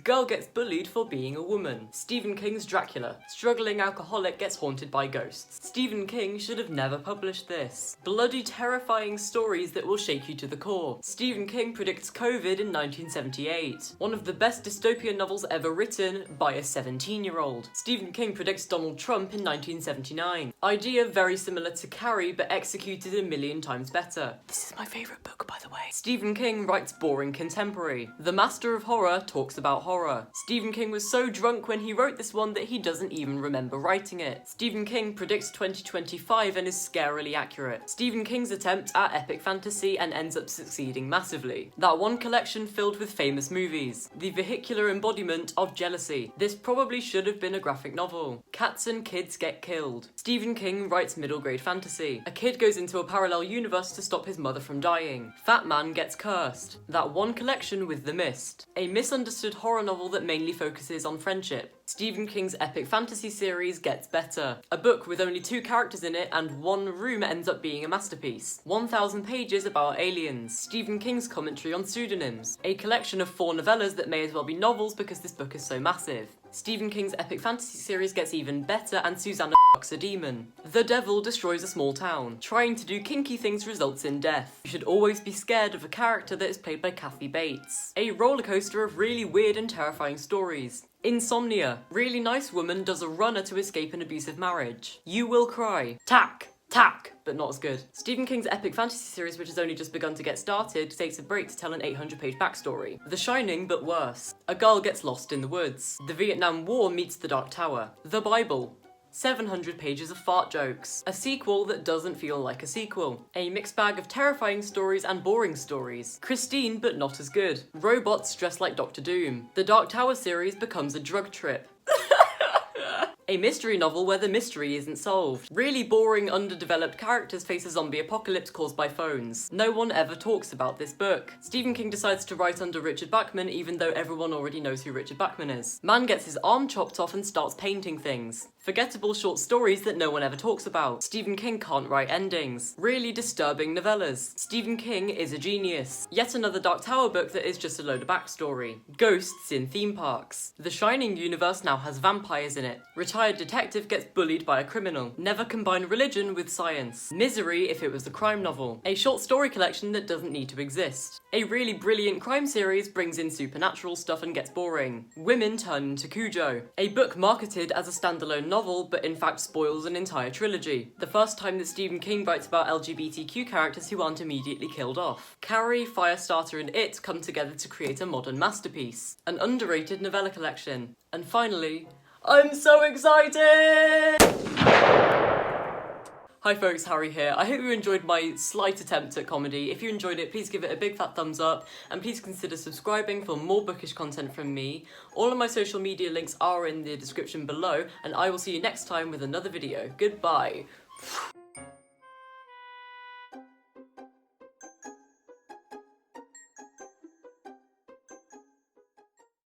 Girl gets bullied for being a woman. Stephen King's Dracula. Struggling alcoholic gets haunted by ghosts. Stephen King should have never published this. Bloody terrifying stories that will shake you to the core. Stephen King predicts COVID in 1978. One of the best dystopian novels ever written by a 17-year-old. Stephen King predicts Donald Trump in 1979. Idea very similar to Carrie, but executed a million times better. This is my favourite book, by the way. Stephen King writes boring contemporary. The master of horror talks about horror. Stephen King was so drunk when he wrote this one that he doesn't even remember writing it. Stephen King predicts 2025 and is scarily accurate. Stephen King's attempt at epic fantasy and ends up succeeding massively. That one collection filled with famous movies. The vehicular embodiment of jealousy. This probably should have been a graphic novel. Cats and kids get killed. Stephen King writes middle grade fantasy. A kid goes into a parallel universe to stop his mother from dying. Fat Man gets cursed. That one collection with The Mist. A misunderstood horror novel that mainly focuses on friendship. Stephen King's epic fantasy series gets better. A book with only 2 characters in it and 1 room ends up being a masterpiece. 1,000 pages about aliens. Stephen King's commentary on pseudonyms. A collection of 4 novellas that may as well be novels because this book is so massive. Stephen King's epic fantasy series gets even better and Susanna fucks a demon. The devil destroys a small town. Trying to do kinky things results in death. You should always be scared of a character that is played by Kathy Bates. A rollercoaster of really weird and terrifying stories. Insomnia. Really nice woman does a runner to escape an abusive marriage. You Will Cry. Tack. Tack, but not as good. Stephen King's epic fantasy series, which has only just begun to get started, takes a break to tell an 800-page backstory. The Shining, but worse. A girl gets lost in the woods. The Vietnam War meets The Dark Tower. The Bible. 700 pages of fart jokes. A sequel that doesn't feel like a sequel. A mixed bag of terrifying stories and boring stories. Christine, but not as good. Robots dressed like Doctor Doom. The Dark Tower series becomes a drug trip. A mystery novel where the mystery isn't solved. Really boring, underdeveloped characters face a zombie apocalypse caused by phones. No one ever talks about this book. Stephen King decides to write under Richard Bachman even though everyone already knows who Richard Bachman is. Man gets his arm chopped off and starts painting things. Forgettable short stories that no one ever talks about. Stephen King can't write endings. Really disturbing novellas. Stephen King is a genius. Yet another Dark Tower book that is just a load of backstory. Ghosts in theme parks. The Shining universe now has vampires in it. Retired detective gets bullied by a criminal. Never combine religion with science. Misery if it was a crime novel. A short story collection that doesn't need to exist. A really brilliant crime series brings in supernatural stuff and gets boring. Women turn into Cujo. A book marketed as a standalone novel but in fact spoils an entire trilogy. The first time that Stephen King writes about LGBTQ characters who aren't immediately killed off. Carrie, Firestarter and It come together to create a modern masterpiece. An underrated novella collection. And finally, I'm so excited! Hi folks, Harry here. I hope you enjoyed my slight attempt at comedy. If you enjoyed it, please give it a big fat thumbs up and please consider subscribing for more bookish content from me. All of my social media links are in the description below and I will see you next time with another video. Goodbye.